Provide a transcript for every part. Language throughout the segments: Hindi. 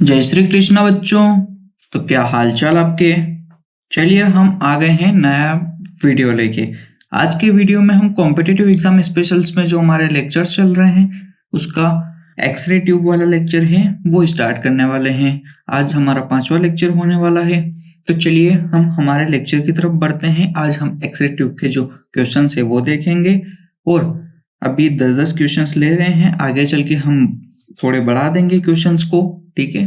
जय श्री कृष्णा बच्चों। तो क्या हाल चाल आपके। चलिए हम आ गए हैं नया वीडियो लेके। आज के वीडियो में हम कॉम्पिटिटिव एग्जाम स्पेशल्स में जो हमारे लेक्चर्स चल रहे हैं उसका एक्सरे ट्यूब वाला लेक्चर है वो स्टार्ट करने वाले हैं। आज हमारा 5वां लेक्चर होने वाला है। तो चलिए हम हमारे लेक्चर की तरफ बढ़ते हैं। आज हम एक्सरे ट्यूब के जो क्वेश्चन है वो देखेंगे और अभी 10-10 क्वेश्चंस ले रहे हैं। आगे चल के हम थोड़े बढ़ा देंगे क्वेश्चंस को, ठीक है।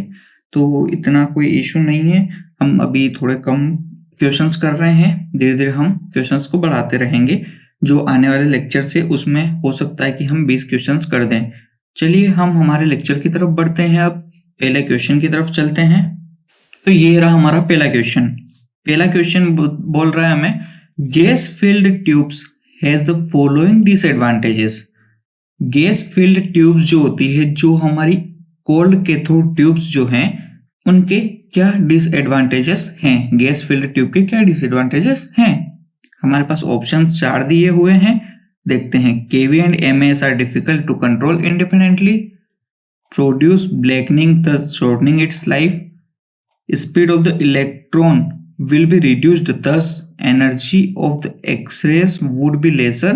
तो इतना कोई इशू नहीं है, हम अभी थोड़े कम क्वेश्चंस कर रहे हैं, धीरे धीरे हम क्वेश्चंस को बढ़ाते रहेंगे। जो आने वाले लेक्चर से उसमें हो सकता है कि हम 20 क्वेश्चंस कर दें। चलिए हम हमारे लेक्चर की तरफ बढ़ते हैं। अब पहले क्वेश्चन की तरफ चलते हैं। तो ये रहा हमारा पहला क्वेश्चन। पहला क्वेश्चन बोल रहा है हमें gas filled tubes has the following disadvantages. Gas filled tubes जो होती है, जो हमारी कोल्ड कैथोड ट्यूब्स जो हैं, उनके क्या डिसएडवांटेजेस हैं। गैस फिल्ड ट्यूब के क्या डिसएडवांटेजेस हैं। हमारे पास ऑप्शन 4 दिए हुए हैं, देखते हैं। KV and mAs are difficult to control independently, produce blackening thus shortening its life, speed of the electron will be reduced thus energy of the x-rays would be lesser,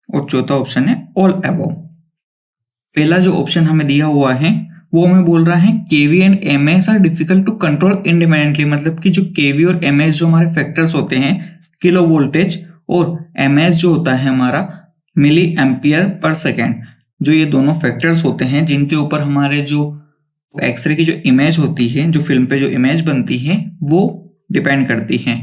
और चौथा ऑप्शन है ऑल अबव। पहला जो ऑप्शन हमें दिया हुआ है वो हमें बोल रहा है kV and mAs are difficult to control independently, मतलब कि जो केवी और एमएस जो हमारे फैक्टर्स होते हैं, किलो वोल्टेज, और एमएस जो होता है हमारा मिली एम्पियर पर सेकेंड, जो ये दोनों फैक्टर्स होते हैं जिनके ऊपर हमारे जो एक्सरे की जो इमेज होती है, जो फिल्म पे जो इमेज बनती है, वो डिपेंड करती है।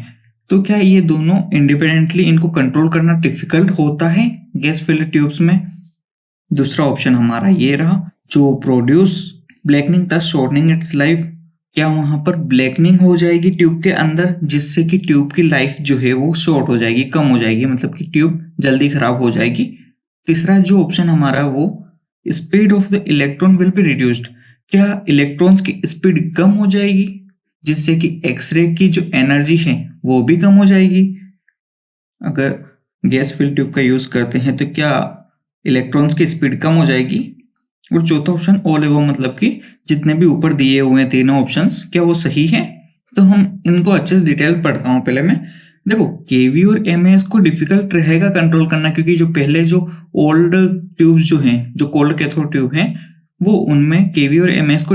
तो क्या ये दोनों इंडिपेंडेंटली इनको कंट्रोल करना डिफिकल्ट होता है गैस फिल्ड ट्यूब्स में। दूसरा ऑप्शन हमारा ये रहा, जो produce blackening thus shortening it's life, क्या वहां पर ब्लैकनिंग हो जाएगी ट्यूब के अंदर, जिससे कि ट्यूब की लाइफ जो है वो शॉर्ट हो जाएगी, कम हो जाएगी, मतलब कि ट्यूब जल्दी खराब हो जाएगी। तीसरा जो ऑप्शन हमारा वो speed of the electron will be reduced, क्या इलेक्ट्रॉन्स की स्पीड कम हो जाएगी, जिससे कि एक्सरे की जो एनर्जी है वो भी कम हो जाएगी। अगर गैस फिल्ड ट्यूब का यूज करते हैं तो क्या इलेक्ट्रॉन्स की स्पीड कम हो जाएगी। और चौथा ऑप्शन ऑल अबव, मतलब कि जितने भी ऊपर दिए हुए हैं तीनों ऑप्शंस, क्या वो सही है। तो हम इनको अच्छे से डिटेल पढ़ता हूँ। पहले मैं देखो, केवी और एमएस को डिफिकल्ट रहेगा कंट्रोल करना, क्योंकि जो पहले जो ओल्ड ट्यूब्स जो हैं, जो कोल्ड कैथोड ट्यूब हैं, वो उनमें केवी और एमएस को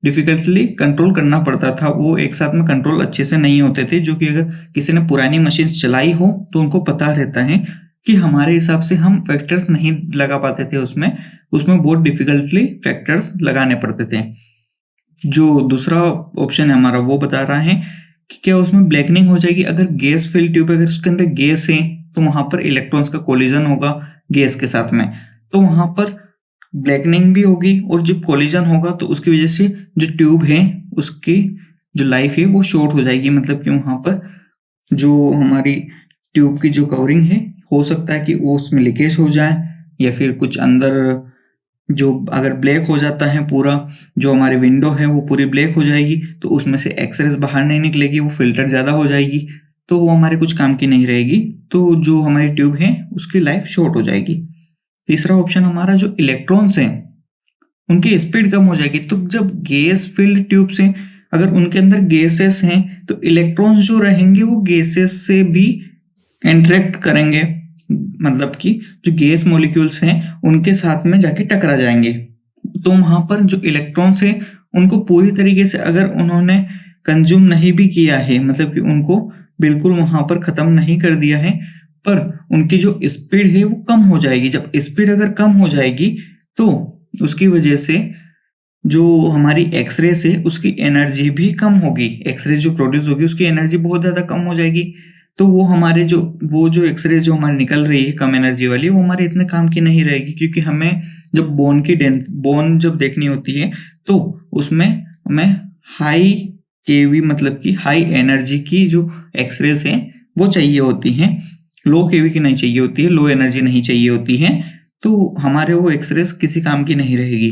डिफिकल्टली कंट्रोल करना पड़ता था। वो एक साथ में कंट्रोल अच्छे से नहीं होते थे, जो कि अगर किसी ने पुरानी मशीन चलाई हो तो उनको पता रहता है कि हमारे हिसाब से हम फैक्टर्स नहीं लगा पाते थे उसमें बहुत डिफिकल्टली फैक्टर्स लगाने पड़ते थे। जो दूसरा ऑप्शन है हमारा वो बता रहा है कि क्या उसमें ब्लैकनिंग हो जाएगी। अगर गैस फिल्ड ट्यूब, अगर उसके अंदर गैस है तो वहां पर इलेक्ट्रॉन्स का कोलिजन होगा गैस के साथ में, तो वहां पर ब्लैकनिंग भी होगी, और जब कोलिजन होगा तो उसकी वजह से जो ट्यूब है उसकी जो लाइफ है वो शॉर्ट हो जाएगी, मतलब कि वहां पर जो हमारी ट्यूब की जो कवरिंग है, हो सकता है कि वो उसमें लीकेज हो जाए, या फिर कुछ अंदर जो अगर ब्लैक हो जाता है पूरा, जो हमारी विंडो है वो पूरी ब्लैक हो जाएगी, तो उसमें से एक्सरेज बाहर नहीं निकलेगी, वो फिल्टर ज्यादा हो जाएगी, तो वो हमारे कुछ काम की नहीं रहेगी, तो जो हमारी ट्यूब है उसकी लाइफ शॉर्ट हो जाएगी। तीसरा ऑप्शन हमारा, जो इलेक्ट्रॉन्स हैं उनकी स्पीड कम हो जाएगी। तो जब गैस फिल्ड ट्यूब से अगर उनके अंदर गैसेस हैं तो इलेक्ट्रॉन्स जो रहेंगे वो गैसेस से भी इंटरेक्ट करेंगे, मतलब कि जो गैस मॉलिक्यूल्स हैं उनके साथ में जाके टकरा जाएंगे। तो वहां पर जो इलेक्ट्रॉन्स हैं उनको पूरी तरीके से अगर उन्होंने कंज्यूम नहीं भी किया है, मतलब कि उनको बिल्कुल वहां पर खत्म नहीं कर दिया है, पर उनकी जो स्पीड है वो कम हो जाएगी। जब स्पीड अगर कम हो जाएगी तो उसकी वजह से जो हमारी एक्सरे से उसकी एनर्जी भी कम होगी, एक्सरे जो प्रोड्यूस होगी उसकी एनर्जी बहुत ज्यादा कम हो जाएगी। तो वो हमारे जो एक्सरे जो हमारी निकल रही है कम एनर्जी वाली, वो हमारे इतने काम की नहीं रहेगी, क्योंकि हमें जब बोन जब देखनी होती है तो उसमें हमें हाई केवी, मतलब कि हाई एनर्जी की जो एक्सरेज हैं वो चाहिए होती हैं, लो केवी की नहीं चाहिए होती है, लो एनर्जी नहीं चाहिए होती है, तो हमारे वो एक्सरेज किसी काम की नहीं रहेगी।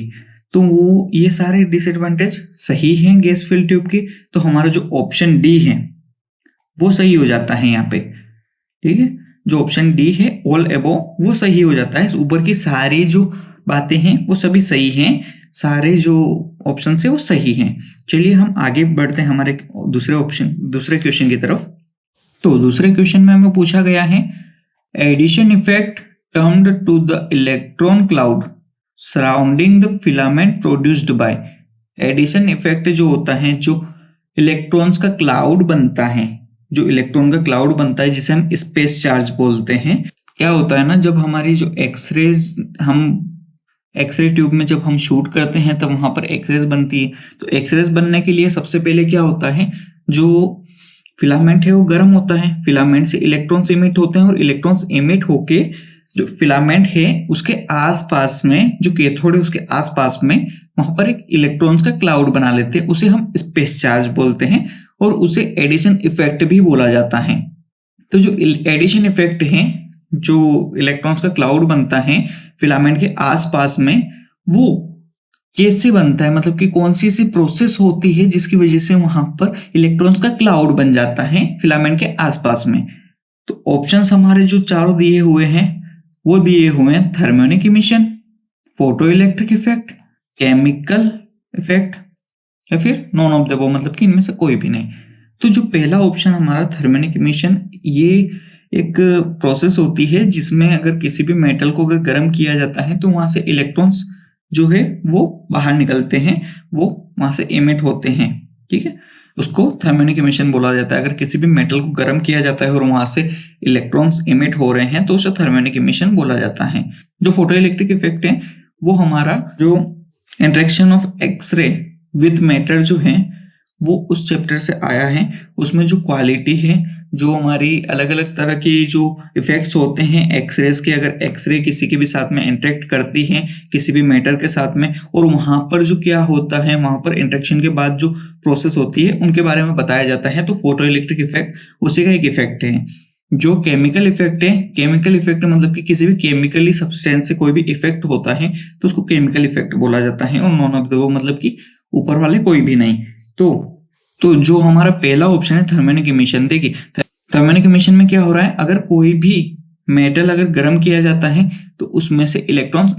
तो वो ये सारे डिसएडवांटेज सही हैं गैस फिल्ड ट्यूब के, तो हमारा जो ऑप्शन डी है वो सही हो जाता है यहाँ पे, ठीक है। जो ऑप्शन डी है ऑल अबव वो सही हो जाता है। ऊपर की सारी जो बातें हैं वो सभी सही हैं, सारे जो ऑप्शन है वो सही हैं। चलिए हम आगे बढ़ते हैं हमारे दूसरे क्वेश्चन की तरफ। तो दूसरे क्वेश्चन में हमें पूछा गया है Edison effect termed to the electron cloud surrounding the filament produced by. Edison effect जो होता है, जो इलेक्ट्रॉन्स का क्लाउड बनता है, जो इलेक्ट्रॉन का क्लाउड बनता है जिसे हम स्पेस चार्ज बोलते हैं। क्या होता है ना, जब हमारी जो एक्सरे ट्यूब में जब हम शूट करते हैं तब वहां पर एक्सरेज बनती है। तो एक्सरेज बनने के लिए सबसे पहले क्या होता है, जो फिलामेंट है वो गर्म होता है, फिलामेंट से इलेक्ट्रॉन्स इमिट होते हैं और इलेक्ट्रॉन्स इमिट होके जो फिलामेंट है उसके आसपास में, जो कैथोड है उसके आसपास में वहां पर एक इलेक्ट्रॉन्स का क्लाउड बना लेते हैं। उसे हम स्पेस चार्ज बोलते हैं और उसे एडिशन इफेक्ट भी बोला जाता है। तो जो एडिशन इफेक्ट है, जो इलेक्ट्रॉन्स का क्लाउड बनता है फिलामेंट के आसपास में, वो कैसे बनता है, मतलब कि कौन सी प्रोसेस होती है जिसकी वजह से वहां पर इलेक्ट्रॉन्स का क्लाउड बन जाता है फिलामेंट के आसपास में। तो ऑप्शंस हमारे जो चारों दिए हुए हैं वो दिए हुए हैं thermionic emission, photo electric effect, chemical effect या फिर नॉन ऑफ द अबव, मतलब कि इनमें से कोई भी नहीं। तो जो पहला ऑप्शन हमारा थर्मियोनिक इमिशन, ये एक प्रोसेस होती है जिसमें अगर किसी भी मेटल को अगर गर्म किया जाता है तो वहां से इलेक्ट्रॉन्स जो है वो बाहर निकलते हैं, वो वहां से इमिट होते हैं। ठीक है, उसको थर्मियोनिक इमिशन बोला जाता है। अगर किसी भी मेटल को गर्म किया जाता है और वहां से इलेक्ट्रॉन्स इमिट हो रहे हैं तो उसे थर्मियोनिक इमिशन बोला जाता है। जो फोटो इलेक्ट्रिक इफेक्ट है वो हमारा जो interaction of X ray with matter जो है वो उस चैप्टर से आया है। उसमें जो क्वालिटी है, जो हमारी अलग अलग तरह की जो इफेक्ट्स होते हैं एक्सरेज के, अगर एक्सरे किसी के भी साथ में इंटरेक्ट करती है किसी भी मैटर के साथ में, और वहां पर जो क्या होता है, वहां पर इंटरेक्शन के बाद जो प्रोसेस होती है उनके बारे में बताया जाता है। तो फोटो इलेक्ट्रिक इफेक्ट उसी का एक इफेक्ट है। जो केमिकल इफेक्ट है, केमिकल इफेक्ट मतलब कि किसी भी केमिकली सब्सटेंस से कोई भी इफेक्ट होता है तो उसको केमिकल इफेक्ट बोला जाता है। और नॉन ऑफ द अबव मतलब कि ऊपर वाले कोई भी नहीं। तो जो हमारा पहला ऑप्शन है थर्मियोनिक इमिशन, देखिए थर्मियोनिक इमिशन में क्या हो रहा है, अगर कोई भी मेटल अगर गर्म किया जाता है तो उसमें से इलेक्ट्रॉन्स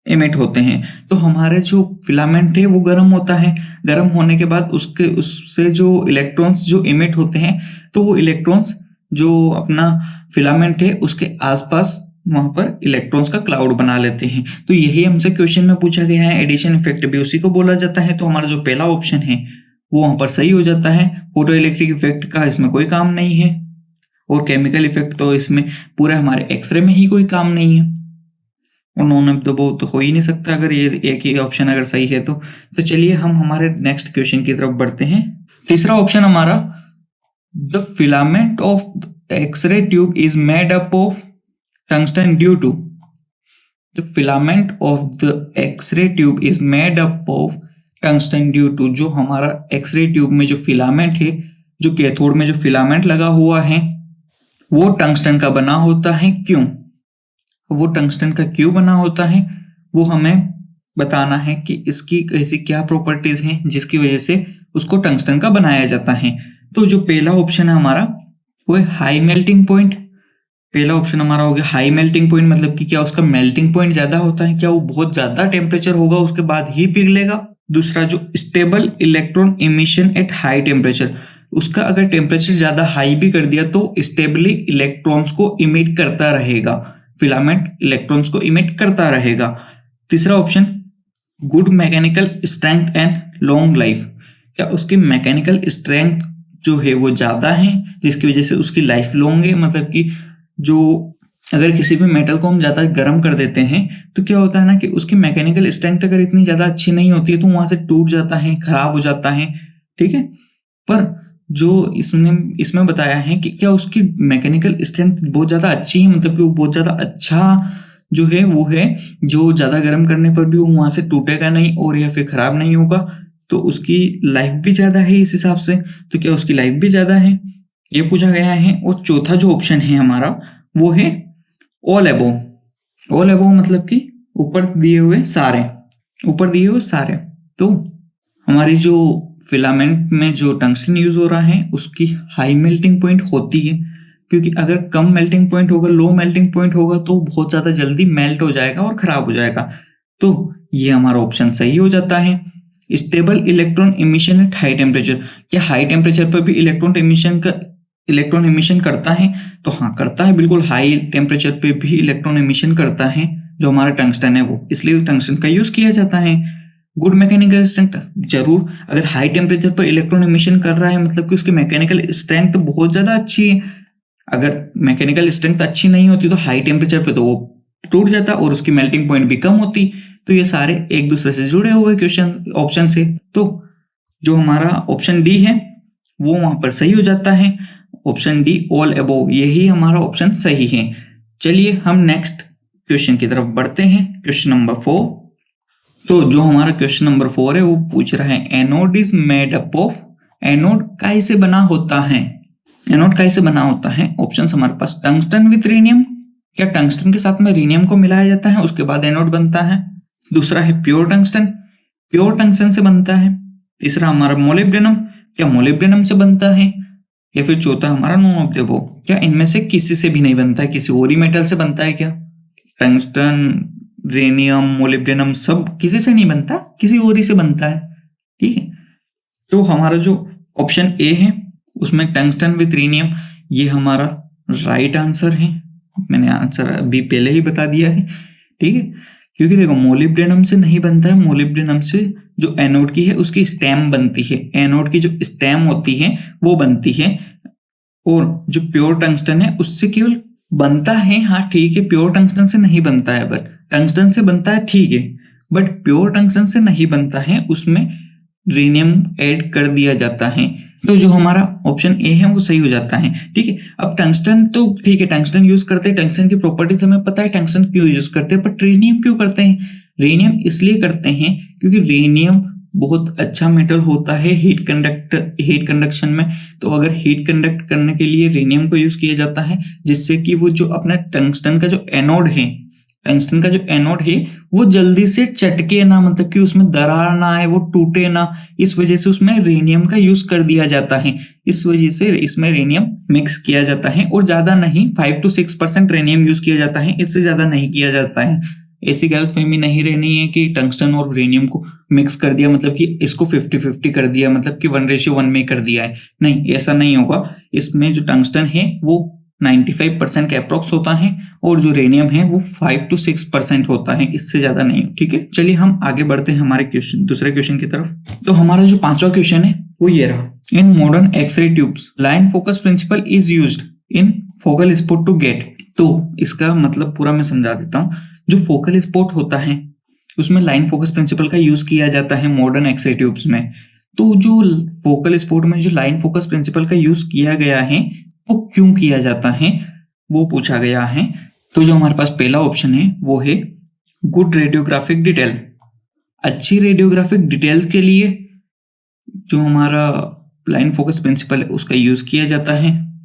इमिट होते हैं। तो हमारे जो फिलामेंट है वो गर्म होता है, गर्म होने के बाद उससे जो इलेक्ट्रॉन्स जो इमिट होते हैं तो वो इलेक्ट्रॉन्स जो अपना फिलामेंट है उसके आसपास वहां पर इलेक्ट्रॉन्स का क्लाउड बना लेते हैं। तो यही हमसे क्वेश्चन में पूछा गया है, एडिशन इफेक्ट भी उसी को बोला जाता है। तो हमारा जो पहला ऑप्शन है वो वहां पर सही हो जाता है। फोटो इलेक्ट्रिक इफेक्ट का इसमें कोई काम नहीं है, और केमिकल इफेक्ट तो इसमें पूरे हमारे एक्सरे में ही कोई काम नहीं है, और नॉन ऑफ द अबव तो हो ही नहीं सकता अगर ये एक ही ऑप्शन अगर सही है तो। चलिए हम हमारे नेक्स्ट क्वेश्चन की तरफ बढ़ते हैं। तीसरा ऑप्शन हमारा, the filament of x ray tube is made up of tungsten due to. The filament of the X ray tube is made up of tungsten due to. जो हमारा एक्सरे ट्यूब में जो फिलामेंट है, जो कैथोड में जो फिलामेंट लगा हुआ है वो टंगस्टन का बना होता है। क्यों वो टंगस्टन का क्यों बना होता है वो हमें बताना है कि इसकी ऐसी क्या प्रॉपर्टीज हैं जिसकी वजह से उसको टंगस्टन का बनाया जाता है। तो जो पहला ऑप्शन है हमारा वो है हाई मेल्टिंग पॉइंट। पहला ऑप्शन हमारा हो गया हाई मेल्टिंग पॉइंट, मतलब कि क्या उसका मेल्टिंग पॉइंट ज्यादा होता है, क्या वो बहुत ज्यादा टेम्परेचर होगा उसके बाद ही पिघलेगा। दूसरा जो stable electron emission at high temperature, उसका अगर टेम्परेचर ज्यादा हाई भी कर दिया तो स्टेबली इलेक्ट्रॉन्स को इमिट करता रहेगा, फिलामेंट इलेक्ट्रॉन्स को इमिट करता रहेगा। तीसरा option good mechanical strength and long life, क्या उसकी मैकेनिकल स्ट्रेंथ जो है वो ज्यादा है जिसकी वजह से उसकी लाइफ लॉन्ग है। मतलब कि जो अगर किसी भी मेटल को हम ज्यादा गर्म कर देते हैं तो क्या होता है ना कि उसकी मैकेनिकल स्ट्रेंथ अगर इतनी ज्यादा अच्छी नहीं होती है तो वहां से टूट जाता है, खराब हो जाता है। ठीक है, पर जो इसमें बताया है कि क्या उसकी मैकेनिकल स्ट्रेंथ बहुत ज्यादा अच्छी है, मतलब कि वो बहुत ज्यादा अच्छा जो है वो है, जो ज्यादा गर्म करने पर भी वो वहां से टूटेगा नहीं और या फिर खराब नहीं होगा, तो उसकी लाइफ भी ज्यादा है इस हिसाब से। तो क्या उसकी लाइफ भी ज्यादा है, ये पूछा गया है। और चौथा जो ऑप्शन है हमारा वो है ऑल अबोव। ऑल अबोव मतलब कि ऊपर दिए हुए सारे, ऊपर दिए हुए सारे। तो हमारी जो फिलामेंट में जो टंगस्टन यूज हो रहा है उसकी हाई मेल्टिंग पॉइंट होती है, क्योंकि अगर कम मेल्टिंग पॉइंट होगा, लो मेल्टिंग पॉइंट होगा तो बहुत ज्यादा जल्दी मेल्ट हो जाएगा और खराब हो जाएगा। तो ये हमारा ऑप्शन सही हो जाता है। Stable electron emission at high temperature, क्या हाई टेम्परेचर पर भी इलेक्ट्रॉन इमिशन करता है? तो हाँ करता है, बिल्कुल हाई टेम्परेचर पे भी इलेक्ट्रॉन इमिशन करता है जो हमारा टंगस्टन है वो, इसलिए टंगस्टन का यूज किया जाता है। गुड मैकेनिकल स्ट्रेंथ, जरूर अगर हाई टेम्परेचर पर इलेक्ट्रॉन इमिशन कर रहा है मतलब कि उसकी मैकेनिकल स्ट्रेंथ बहुत ज्यादा अच्छी है। अगर मैकेनिकल स्ट्रेंथ अच्छी नहीं होती तो हाई टेम्परेचर पे तो वो टूट जाता और उसकी मेल्टिंग पॉइंट भी कम होती। तो ये सारे एक दूसरे से जुड़े हुए क्वेश्चन ऑप्शन से, तो जो हमारा ऑप्शन डी है वो वहां पर सही हो जाता है। ऑप्शन डी ऑल अबोव, यही हमारा ऑप्शन सही है। चलिए हम नेक्स्ट क्वेश्चन की तरफ बढ़ते हैं, क्वेश्चन नंबर 4। तो जो हमारा क्वेश्चन नंबर 4 है वो पूछ रहा है anode is made up of, anode काहे से बना होता है? एनोड काहे से बना होता है? ऑप्शन हमारे पास टंगस्टन विथ रीनियम, क्या टंगस्टन के साथ में रीनियम को मिलाया जाता है उसके बाद एनोड बनता है। दूसरा है प्योर टंगस्टन, प्योर टंगस्टन से बनता है। तीसरा हमारा मोलिब्डेनम, क्या मोलिब्डेनम से बनता है। या फिर चौथा हमारा नॉन ऑफ द अबव, क्या इनमें से किसी से भी नहीं बनता है, किसी और ही मेटल से बनता है क्या? टंगस्टन, रेनियम, मोलिब्डेनम सब किसी से नहीं बनता, किसी और ही से बनता है। ठीक है, तो हमारा जो ऑप्शन ए है उसमें टंगस्टन विथ रीनियम, ये हमारा राइट आंसर है। मैंने आंसर अभी पहले ही बता दिया है। ठीक है, क्योंकि देखो मोलिब्डेनम से नहीं बनता है, मोलिब्डेनम से जो एनोड की है उसकी स्टेम बनती है, एनोड की जो स्टेम होती है वो बनती है। और जो प्योर टंगस्टन है उससे केवल बनता है, हाँ ठीक है, प्योर टंगस्टन से नहीं बनता है, बट टंगस्टन से बनता है ठीक है, बट प्योर टंगस्टन से नहीं बनता है, उसमें रीनियम ऐड कर दिया जाता है। तो जो हमारा ऑप्शन ए है वो सही हो जाता है। ठीक है, अब टंगस्टन तो ठीक है, टंगस्टन यूज करते हैं, टंगस्टन की प्रॉपर्टीज हमें पता है, टंगस्टन क्यों यूज करते हैं, बट रेनियम क्यों करते हैं? रेनियम इसलिए करते हैं क्योंकि रेनियम बहुत अच्छा मेटल होता है हीट कंडक्शन में। तो अगर हीट कंडक्ट करने के लिए रेनियम को यूज किया जाता है, जिससे कि वो जो अपना टंगस्टन का जो एनोड है, टंगस्टन का जो एनोड है वो जल्दी से चटके ना, मतलब कि उसमें दरार ना आए, वो टूटे ना, इस वजह से उसमें रेनियम का यूज कर दिया जाता है। इस वजह से इसमें रेनियम मिक्स किया जाता है, और ज्यादा नहीं, 5 to 6% रेनियम यूज किया जाता है, इससे ज्यादा नहीं किया जाता है। ऐसी गलतफहमी नहीं रहनी है कि टंगस्टन और रेनियम को मिक्स कर दिया मतलब कि इसको 50-50 कर दिया, मतलब कि 1:1 में कर दिया है, नहीं ऐसा नहीं होगा। इसमें जो टंगस्टन है वो 95% के अप्रोक्स होता है, और जो रेनियम है वो 5 to 6% होता है, इससे ज्यादा नहीं। ठीक है, चलिए हम आगे बढ़ते हैं हमारे क्वेश्चन, दूसरे क्वेश्चन की तरफ। तो हमारा जो 5वां क्वेश्चन है वो ये रहा, in modern x-ray tubes line focus principle is used in focal spot to get. तो इसका मतलब पूरा मैं समझा देता हूँ। जो फोकल स्पॉट होता है उसमें लाइन फोकस प्रिंसिपल का यूज किया जाता है मॉडर्न एक्सरे ट्यूब्स में। तो जो फोकल स्पॉट में जो लाइन फोकस प्रिंसिपल का यूज किया गया है वो क्यों किया जाता है वो पूछा गया है। तो जो हमारे पास पहला ऑप्शन है वो है गुड रेडियोग्राफिक डिटेल, अच्छी रेडियोग्राफिक डिटेल के लिए जो हमारा लाइन फोकस प्रिंसिपल है उसका यूज किया जाता है।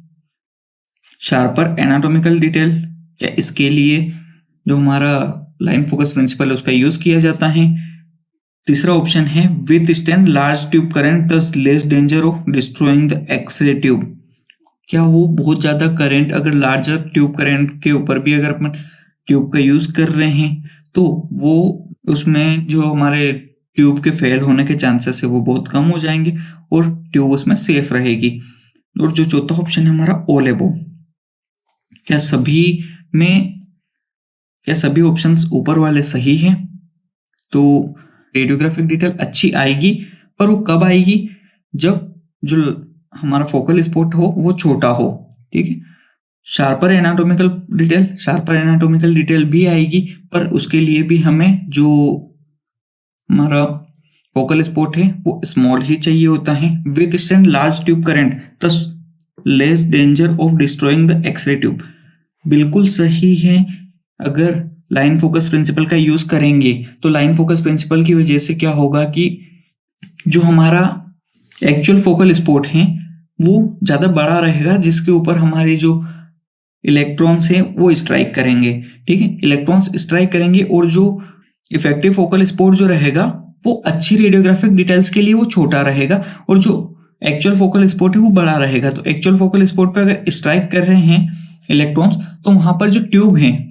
शार्पर एनाटॉमिकल डिटेल, क्या इसके लिए जो हमारा लाइन फोकस प्रिंसिपल है उसका यूज किया जाता है। तीसरा ऑप्शन है withstand large tube current thus less danger of destroying the X ray tube, क्या वो बहुत ज्यादा करंट, अगर लार्जर ट्यूब करंट के ऊपर भी अगर अपन ट्यूब का यूज कर रहे हैं तो वो उसमें जो हमारे ट्यूब के फेल होने के चांसेस है वो बहुत कम हो जाएंगे और ट्यूब उसमें सेफ रहेगी। और जो चौथा ऑप्शन है हमारा ऑल अबोव, क्या सभी ऑप्शंस ऊपर वाले सही हैं? तो रेडियोग्राफिक डिटेल अच्छी आएगी, पर वो कब आएगी? जब जो हमारा फोकल स्पॉट हो वो छोटा हो। ठीक है, शार्पर एनाटॉमिकल डिटेल भी आएगी, पर उसके लिए भी हमें जो हमारा फोकल स्पॉट है वो स्मॉल ही चाहिए होता है। Withstand large tube current thus less danger of destroying the X ray tube, बिल्कुल सही है। अगर लाइन फोकस प्रिंसिपल का यूज करेंगे तो लाइन फोकस प्रिंसिपल की वजह से क्या होगा कि जो हमारा एक्चुअल फोकल स्पॉट है वो ज्यादा बड़ा रहेगा, जिसके ऊपर हमारे जो इलेक्ट्रॉन्स हैं वो स्ट्राइक करेंगे। ठीक है, इलेक्ट्रॉन्स स्ट्राइक करेंगे और जो इफेक्टिव फोकल स्पॉट जो रहेगा वो अच्छी रेडियोग्राफिक डिटेल्स के लिए वो छोटा रहेगा, और जो एक्चुअल फोकल स्पॉट है वो बड़ा रहेगा। तो एक्चुअल फोकल स्पॉट पे अगर स्ट्राइक कर रहे हैं इलेक्ट्रॉन्स तो वहां पर जो ट्यूब है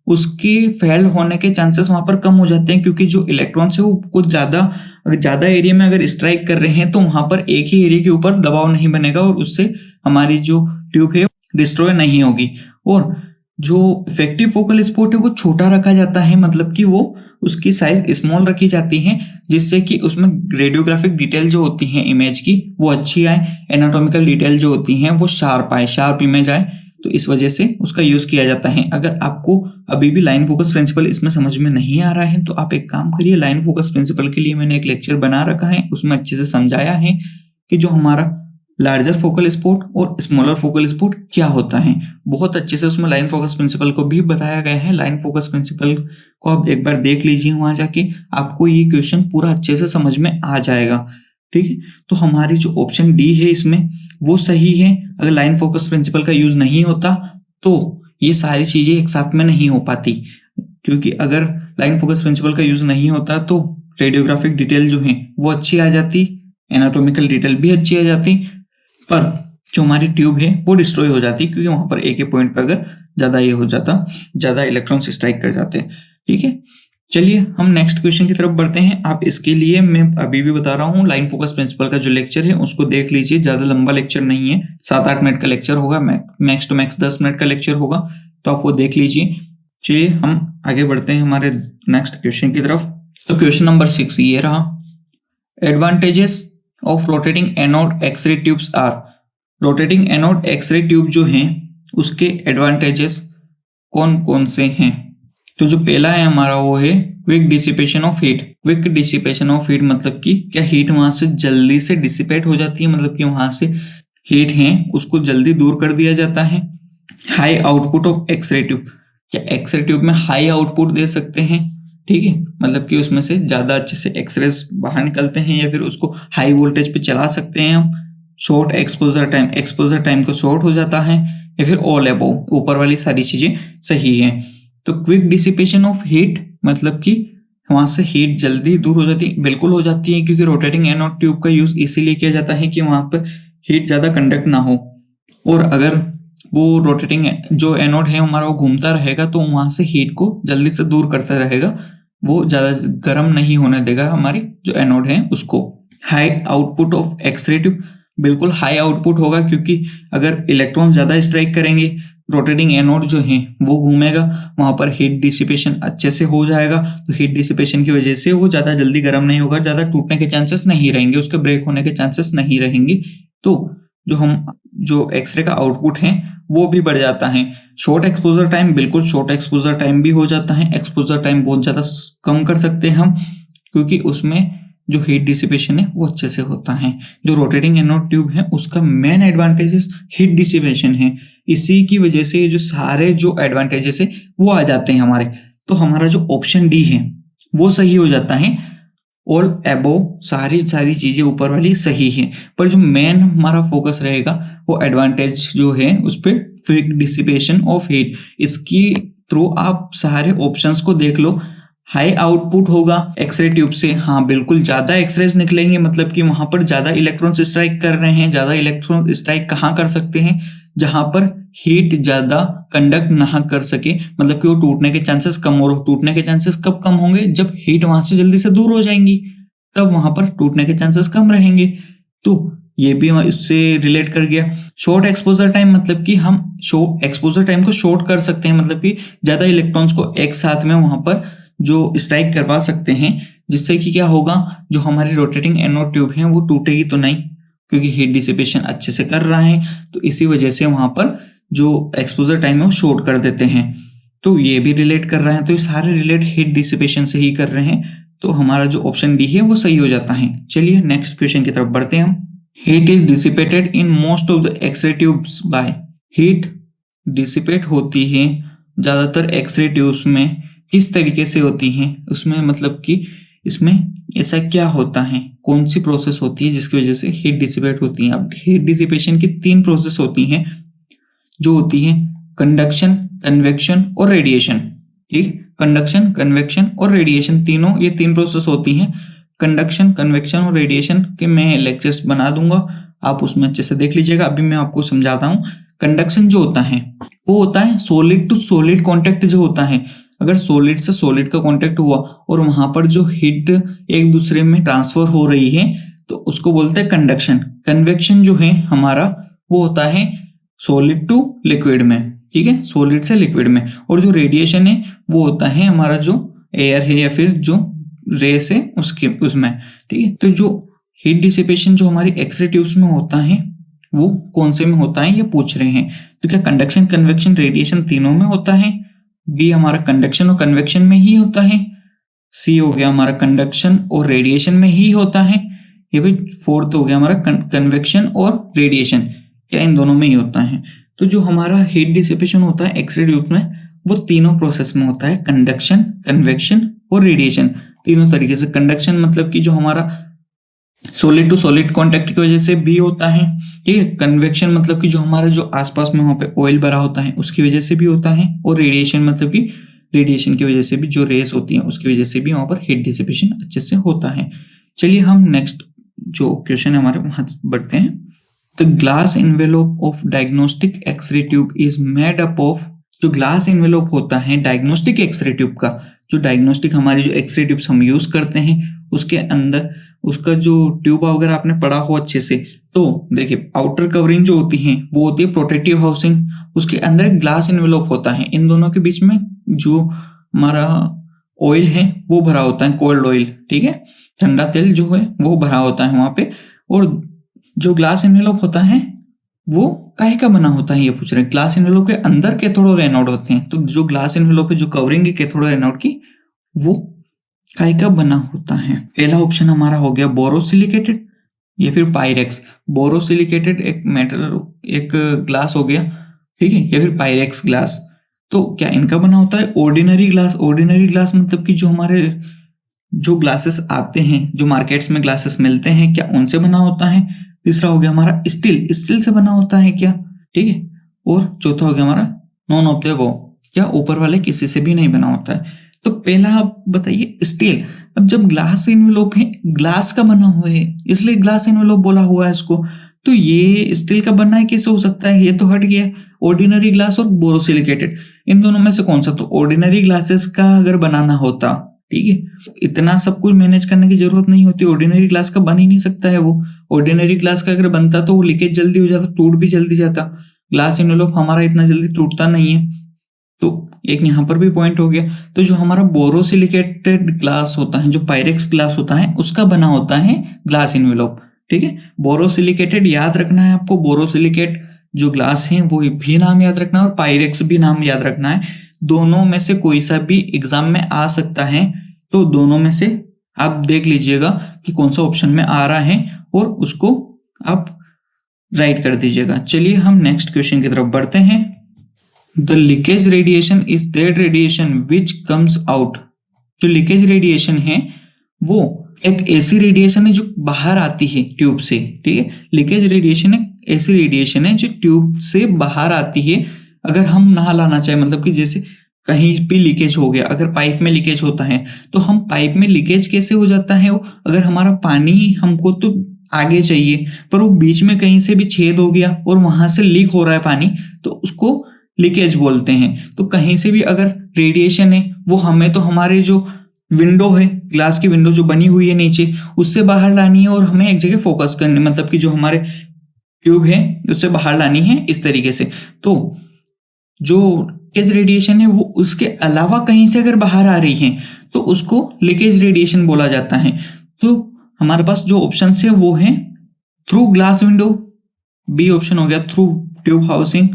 उसके फेल होने के चांसेस वहां पर कम हो जाते हैं, क्योंकि जो इलेक्ट्रॉन्स है वो कुछ ज्यादा एरिया में अगर स्ट्राइक कर रहे हैं तो वहां पर एक ही एरिया के ऊपर दबाव नहीं बनेगा और उससे हमारी जो ट्यूब है डिस्ट्रॉय नहीं होगी। और जो इफेक्टिव फोकल स्पॉट है वो छोटा रखा जाता है, मतलब कि वो उसकी साइज स्मॉल रखी जाती है, जिससे कि उसमें रेडियोग्राफिक डिटेल जो होती है इमेज की वो अच्छी आए, एनाटॉमिकल डिटेल जो होती है वो शार्प आए, शार्प इमेज आए। तो इस वजह से उसका यूज किया जाता है। अगर आपको अभी भी लाइन फोकस प्रिंसिपल इसमें समझ में नहीं आ रहा है तो आप एक काम करिए, लाइन फोकस प्रिंसिपल के लिए मैंने एक लेक्चर बना रखा है, उसमें अच्छे से समझाया है कि जो हमारा लार्जर फोकल स्पॉट और स्मॉलर फोकल स्पॉट क्या होता है। बहुत अच्छे से उसमें लाइन फोकस प्रिंसिपल को भी बताया गया है। लाइन फोकस प्रिंसिपल को आप एक बार देख लीजिए, वहां जाके आपको ये क्वेश्चन पूरा अच्छे से समझ में आ जाएगा। ठीक है, तो हमारी जो ऑप्शन डी है इसमें वो सही है। अगर लाइन फोकस प्रिंसिपल का यूज नहीं होता तो ये सारी चीजें एक साथ में नहीं हो पाती, क्योंकि अगर लाइन फोकस प्रिंसिपल का यूज नहीं होता तो रेडियोग्राफिक डिटेल जो है वो अच्छी आ जाती, एनाटॉमिकल डिटेल भी अच्छी आ जाती, पर जो हमारी ट्यूब है वो डिस्ट्रॉय हो जाती, क्योंकि वहां पर एक ही पॉइंट पर अगर ज्यादा ये हो जाता, ज्यादा इलेक्ट्रॉन्स स्ट्राइक कर जाते। ठीक है, चलिए हम नेक्स्ट क्वेश्चन की तरफ बढ़ते हैं। आप इसके लिए मैं अभी भी बता रहा हूँ, लाइन फोकस प्रिंसिपल का जो लेक्चर है उसको देख लीजिए, ज्यादा लंबा लेक्चर नहीं है, 7-8 मिनट का लेक्चर होगा, मैक्स टू मैक्स 10 मिनट का लेक्चर होगा, तो आप वो देख लीजिए। चलिए हम आगे बढ़ते हैं हमारे नेक्स्ट क्वेश्चन की तरफ। तो क्वेश्चन नंबर 6 ये रहा, advantages of rotating anode x-ray tubes are. Rotating anode x-ray tube जो हैं उसके एडवांटेजेस कौन कौन से हैं? तो जो पहला है हमारा वो है quick dissipation of heat. Quick dissipation of heat मतलब कि क्या हीट वहां से जल्दी से डिसिपेट हो जाती है, मतलब कि वहां से हीट है उसको जल्दी दूर कर दिया जाता है। High output of x ray tube, क्या एक्सरे ट्यूब में हाई आउटपुट दे सकते हैं? ठीक है, मतलब कि उसमें से ज्यादा अच्छे से एक्सरेज बाहर निकलते हैं, या फिर उसको हाई वोल्टेज पे चला सकते हैं हम। Short exposure time, exposure time को शॉर्ट हो जाता है, या फिर ऑल अबव, ऊपर वाली सारी चीजें सही है। तो क्विक डिसिपेशन ऑफ हीट मतलब कि वहां से हीट जल्दी दूर हो जाती है, बिल्कुल हो जाती है, क्योंकि रोटेटिंग एनोड ट्यूब का यूज इसीलिए किया जाता है कि वहां पर हीट ज्यादा कंडक्ट ना हो, और अगर वो रोटेटिंग जो एनोड है हमारा वो घूमता रहेगा तो वहां से हीट को जल्दी से दूर करता रहेगा, वो ज्यादा गर्म नहीं होने देगा हमारी जो एनोड है उसको। High output of x ray tube, बिल्कुल हाई आउटपुट होगा, क्योंकि अगर इलेक्ट्रॉन ज्यादा स्ट्राइक करेंगे रोटेटिंग एनोड जो है वो घूमेगा, वहां पर हीट डिसिपेशन अच्छे से हो जाएगा, तो हीट डिसिपेशन की वजह से वो ज्यादा जल्दी गर्म नहीं होगा, ज्यादा टूटने के चांसेस नहीं रहेंगे, उसके ब्रेक होने के चांसेस नहीं रहेंगे। तो जो एक्सरे का आउटपुट है वो भी बढ़ जाता है। शॉर्ट एक्सपोजर टाइम, बिल्कुल शॉर्ट एक्सपोजर टाइम भी हो जाता है, एक्सपोजर टाइम बहुत ज्यादा कम कर सकते हैं हम, क्योंकि उसमें जो हीट डिसिपेशन है वो अच्छे से होता है। जो रोटेटिंग एनोड ट्यूब है उसका मेन एडवांटेजेस हीट डिसिपेशन है, इसी की वजह से जो सारे जो एडवांटेजेस है वो आ जाते हैं हमारे। तो हमारा जो ऑप्शन डी है वो सही हो जाता है, ऑल अबोव सारी चीजें ऊपर वाली सही है, पर जो मेन हमारा फोकस रहेगा वो एडवांटेज जो है उस पर क्विक डिसिपेशन ऑफ हीट, इसकी थ्रू आप सारे ऑप्शंस को देख लो। हाई आउटपुट होगा एक्सरे ट्यूब से, हाँ बिल्कुल ज्यादा एक्सरेज निकलेंगे, मतलब कि वहां पर ज्यादा इलेक्ट्रॉन्स स्ट्राइक कर रहे हैं। ज्यादा इलेक्ट्रॉन स्ट्राइक कहाँ कर सकते हैं? जहां पर हीट ज्यादा कंडक्ट ना कर सके, मतलब कि वो टूटने के चांसेस कम हो। टूटने के चांसेस कब कम होंगे? जब हीट वहां से जल्दी से दूर हो जाएंगी, तब वहां पर टूटने के चांसेस कम रहेंगे। तो ये भी इससे रिलेट कर गया। शॉर्ट एक्सपोजर टाइम मतलब कि हम एक्सपोजर टाइम को शॉर्ट कर सकते हैं, मतलब कि ज्यादा इलेक्ट्रॉन्स को एक साथ में वहां पर जो स्ट्राइक करवा सकते हैं, जिससे कि क्या होगा, जो हमारी रोटेटिंग एनोड ट्यूब है वो टूटेगी तो नहीं, क्योंकि हीट डिसिपेशन अच्छे से कर रहा है, तो इसी वजह से वहां पर जो एक्सपोजर टाइम है वो शॉर्ट कर देते हैं। तो ये भी रिलेट कर रहे हैं, तो ये सारे रिलेट हीट डिसिपेशन से ही कर रहे हैं, तो हमारा जो ऑप्शन डी है वो सही हो जाता है। चलिए नेक्स्ट क्वेश्चन की तरफ बढ़ते हैं हम। Heat is dissipated in most of the x-ray tubes by. Heat dissipate होती है ज्यादातर एक्सरे ट्यूब्स में, किस तरीके से होती है उसमें, मतलब कि इसमें ऐसा क्या होता है, कौन सी प्रोसेस होती है जिसकी वजह से हीट डिसिपेट होती है। अब हीट डिसिपेशन की 3 प्रोसेस होती हैं, जो होती है कंडक्शन, कन्वेक्शन और रेडिएशन। ठीक, कंडक्शन, कन्वेक्शन और रेडिएशन, तीनों ये 3 प्रोसेस होती हैं। कंडक्शन, कन्वेक्शन और रेडिएशन के मैं लेक्चर्स बना दूंगा, आप उसमें अच्छे से देख लीजिएगा। अभी मैं आपको समझाता हूँ कंडक्शन जो होता है वो होता है सॉलिड टू सॉलिड कांटेक्ट जो होता है। अगर सॉलिड से सॉलिड का कांटेक्ट हुआ और वहां पर जो हीट एक दूसरे में ट्रांसफर हो रही है तो उसको बोलते हैं कंडक्शन। कन्वेक्शन जो है हमारा वो होता है सॉलिड टू लिक्विड में, ठीक है, सॉलिड से लिक्विड में। और जो रेडिएशन है वो होता है हमारा जो एयर है या फिर जो रेस है उसके उसमें, ठीक है। तो जो हीट डिसिपेशन जो हमारी एक्स-रे ट्यूब्स में होता है वो कौन से में होता है ये पूछ रहे हैं। तो क्या कंडक्शन, कन्वेक्शन, रेडिएशन तीनों में होता है? बी हमारा कंडक्शन और कन्वेक्शन में ही होता है। सी हो गया हमारा कंडक्शन और रेडिएशन में ही होता है। ये भी फोर्थ हो गया हमारा कन्वेक्शन और रेडिएशन, क्या इन दोनों में ही होता है? तो जो हमारा हीट डिसिपेशन होता है एक्स-रे ट्यूब में वो तीनों प्रोसेस में होता है, कंडक्शन, कन्वेक्शन और रेडिएशन, तीनों तरीके से। कंडक्शन मतलब कि जो हमारा सॉलिड टू सॉलिड कांटेक्ट की वजह से भी होता है, ठीक है। कन्वेक्शन मतलब कि जो हमारा जो आसपास में वहां पे ऑयल भरा होता है उसकी वजह से भी होता है। और रेडिएशन मतलब कि रेडिएशन की वजह से भी जो रेस होती है उसकी वजह से भी वहां पर हीट डिसिपेशन अच्छे से होता है। चलिए हम नेक्स्ट जो क्वेश्चन है हमारे वहां बढ़ते हैं। The glass envelope of diagnostic x-ray tube is made up of, जो ग्लास एनवेलोप होता है डायग्नोस्टिक एक्स-रे ट्यूब का, जो डायग्नोस्टिक हमारी जो एक्स-रे ट्यूब्स हम यूज करते हैं उसके अंदर उसका जो ट्यूब अगर आपने पढ़ा हो अच्छे से तो देखिए आउटर कवरिंग जो होती है वो होती है प्रोटेक्टिव हाउसिंग, उसके अंदर एक ग्लास एनवेलोप होता है। इन दोनों के बीच में जो हमारा ऑयल है वो भरा होता है, कोल्ड ऑयल, ठीक है, ठंडा तेल जो है वो भरा होता है वहां पे। और जो ग्लास एनवेलोप होता है वो काहे का बना होता है ये पूछ रहे हैं। ग्लास एनवेलोप के अंदर कैथोड और एनोड होते हैं। तो जो ग्लास एनवेलोप है जो कवरिंग है कैथोड और एनोड की वो काहे का बना होता है? पहला ऑप्शन हमारा हो गया बोरोसिलिकेटेड या फिर पायरेक्स। बोरोसिलिकेटेड एक मेटल एक ग्लास हो गया, ठीक है, या फिर पायरेक्स ग्लास। तो क्या इनका बना होता है? Ordinary glass. ऑर्डिनरी ग्लास मतलब कि जो हमारे जो ग्लासेस आते हैं, जो मार्केट्स में ग्लासेस मिलते हैं, क्या उनसे बना होता है? तीसरा हो गया हमारा स्टील, स्टील से बना होता है क्या, ठीक है। और चौथा हो गया हमारा नॉन ऑफ द वो, क्या ऊपर वाले किसी से भी नहीं बना होता है। तो पहला आप बताइए स्टील। अब जब ग्लास एनवेलोप है, ग्लास का बना हुआ है इसलिए ग्लास एनवेलोप बोला हुआ है इसको, तो ये स्टील का बनना है कैसे हो सकता है? ये तो हट गया। ऑर्डिनरी ग्लास और बोरोसिलिकेटेड, इन दोनों में से कौन सा? तो ऑर्डिनरी ग्लासेस का अगर बनाना होता, ठीक है, इतना सब कुछ मैनेज करने की जरूरत नहीं होती। ऑर्डिनरी ग्लास का बन ही नहीं सकता है वो। ऑर्डिनरी ग्लास का अगर बनता तो वो लीकेज जल्दी हो जाता, टूट भी जल्दी जाता। ग्लास एनवेलोप हमारा इतना जल्दी टूटता नहीं है, तो एक यहाँ पर भी पॉइंट हो गया। तो जो हमारा बोरोसिलिकेटेड ग्लास होता है, जो पायरेक्स ग्लास होता है, उसका बना होता है ग्लास एनवेलोप, ठीक है। बोरोसिलिकेटेड याद रखना है आपको, बोरोसिलिकेट जो ग्लास है वो भी नाम याद रखना है और पायरेक्स भी नाम याद रखना है। दोनों में से कोई सा भी एग्जाम में आ सकता है, तो दोनों में से आप देख लीजिएगा कि कौन सा ऑप्शन में आ रहा है और उसको आप राइट कर दीजिएगा। चलिए हम नेक्स्ट क्वेश्चन की तरफ बढ़ते हैं। The leakage radiation is that radiation which comes out. जो लीकेज रेडिएशन है वो एक ऐसी रेडिएशन है जो बाहर आती है ट्यूब से, ठीक है। लीकेज रेडिएशन एक ऐसी रेडिएशन है जो ट्यूब से बाहर आती है। अगर हम ना लाना चाहे, मतलब कि जैसे कहीं भी लीकेज हो गया, अगर पाइप में लीकेज होता है तो हम पाइप में लीकेज कैसे हो जाता है वो, अगर हमारा पानी हमको तो आगे चाहिए पर वो बीच में कहीं से भी छेद हो गया और वहां से लीक हो रहा है पानी, तो उसको लीकेज बोलते हैं। तो कहीं से भी अगर रेडिएशन है वो हमें तो हमारे जो विंडो है, ग्लास की विंडो जो बनी हुई है नीचे, उससे बाहर लानी है और हमें एक जगह फोकस करनी, मतलब कि जो हमारे ट्यूब है उससे बाहर लानी है इस तरीके से। तो जो लीकेज रेडिएशन है वो उसके अलावा कहीं से अगर बाहर आ रही है तो उसको लीकेज रेडिएशन बोला जाता है। तो हमारे पास जो ऑप्शन है वो है through glass window, B option हो गया थ्रू ट्यूब हाउसिंग,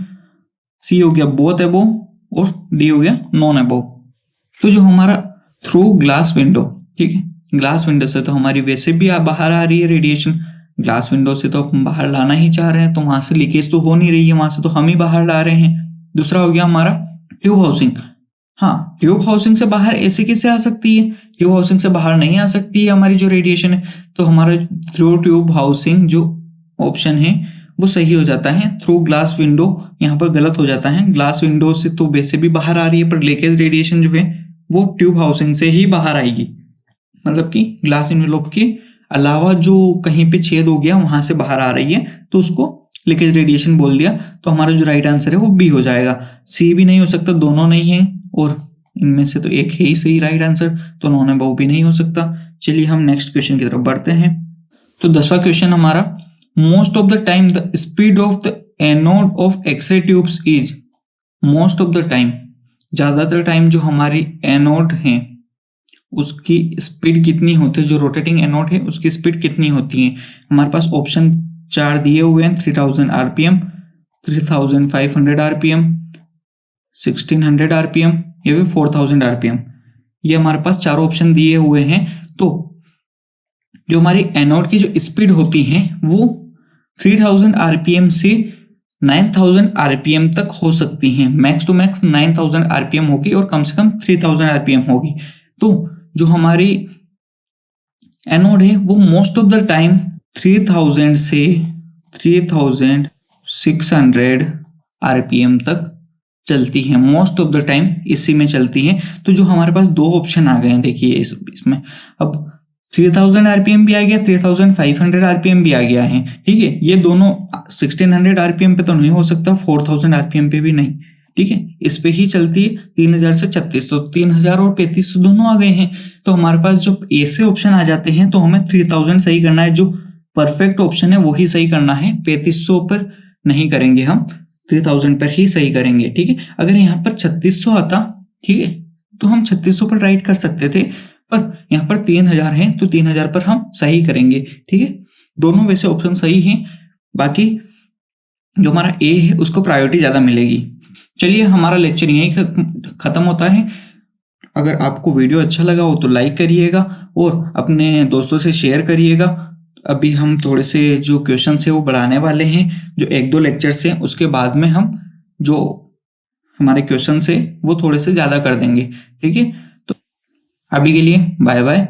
सी हो गया बोथ अबोव और डी हो गया नॉन अबोव। तो जो हमारा थ्रू ग्लास विंडो, ठीक है, ग्लास विंडो से तो हमारी वैसे भी बाहर आ रही है रेडिएशन, ग्लास विंडो से तो हम बाहर लाना ही चाह रहे हैं, तो वहां से लीकेज तो हो नहीं रही है, वहां से तो हम ही बाहर ला रहे हैं। दूसरा हो गया हमारा ट्यूब हाउसिंग। हाँ, ट्यूब हाउसिंग से बाहर ऐसे कैसे आ सकती है? ट्यूब हाउसिंग से बाहर नहीं आ सकती है हमारी जो रेडिएशन है। तो हमारा थ्रू ट्यूब हाउसिंग जो ऑप्शन है वो सही हो जाता है। थ्रू ग्लास विंडो यहाँ पर गलत हो जाता है। ग्लास विंडो से तो वैसे भी बाहर आ रही है, पर लीकेज रेडिएशन जो है वो ट्यूब हाउसिंग से ही बाहर आएगी, मतलब कि ग्लास एनवेलोप के अलावा जो कहीं पे छेद हो गया वहां से बाहर आ रही है, तो उसको लीकेज रेडिएशन बोल दिया तो हमारा जो राइट आंसर है वो बी हो जाएगा। सी भी नहीं हो सकता, दोनों नहीं है और इनमें से तो एक है ही सही राइट आंसर, तो उन्होंने वो भी नहीं हो सकता। चलिए हम नेक्स्ट क्वेश्चन की तरफ बढ़ते हैं। तो 10वां क्वेश्चन हमारा, most of the time the speed of the anode of x-ray tubes is. Most of the time, ज्यादातर टाइम जो हमारी एनोड है उसकी स्पीड कितनी होती है, जो रोटेटिंग एनोड है उसकी स्पीड कितनी होती है। हमारे पास ऑप्शन 4 दिए हुए हैं, 3000 आरपीएम, 3500 आरपीएम, 1600 आरपीएम या फिर 4000 आरपीएम। ये हमारे पास चारों ऑप्शन दिए हुए हैं। तो जो हमारी एनोड की जो स्पीड होती है वो 3000 आरपीएम से 9000 आरपीएम तक हो सकती है। मैक्स टू मैक्स 9000 आरपीएम होगी और कम से कम 3000 आरपीएम होगी। तो जो हमारी एनोड है वो मोस्ट ऑफ द टाइम 3000 से 3600 आरपीएम तक चलती है। मोस्ट ऑफ द टाइम इसी में चलती है। तो जो हमारे पास दो ऑप्शन आ गए हैं, देखिए इसमें अब 3000 आरपीएम भी आ गया, 3500 आरपीएम भी आ गया है। ठीक है, ये दोनों 1600 आरपीएम पे तो नहीं हो सकता, 4000 आरपीएम पे भी नहीं। ठीक है, इस पे ही चलती है 3000 से 3600, 3000 और 3500 दोनों आ गए हैं। तो हमारे पास जो ऐसे ऑप्शन आ जाते हैं तो हमें 3000 सही करना है, जो परफेक्ट ऑप्शन है वही सही करना है। 3500 पर नहीं करेंगे हम, 3000 पर ही सही करेंगे। ठीक है, अगर यहाँ पर 3600 आता, ठीक है, तो हम 3600 पर राइट कर सकते थे, पर यहाँ पर 3000 है तो 3000 पर हम सही करेंगे। ठीक है, दोनों वैसे ऑप्शन सही हैं, बाकी जो हमारा ए है उसको प्रायोरिटी ज्यादा मिलेगी। चलिए हमारा लेक्चर यहीं खत्म होता है। अगर आपको वीडियो अच्छा लगा हो तो लाइक करिएगा और अपने दोस्तों से शेयर करिएगा। अभी हम थोड़े से जो क्वेश्चन है वो बढ़ाने वाले हैं, जो 1-2 लेक्चर्स हैं उसके बाद में हम जो हमारे क्वेश्चन है वो थोड़े से ज्यादा कर देंगे। ठीक है, तो अभी के लिए बाय बाय।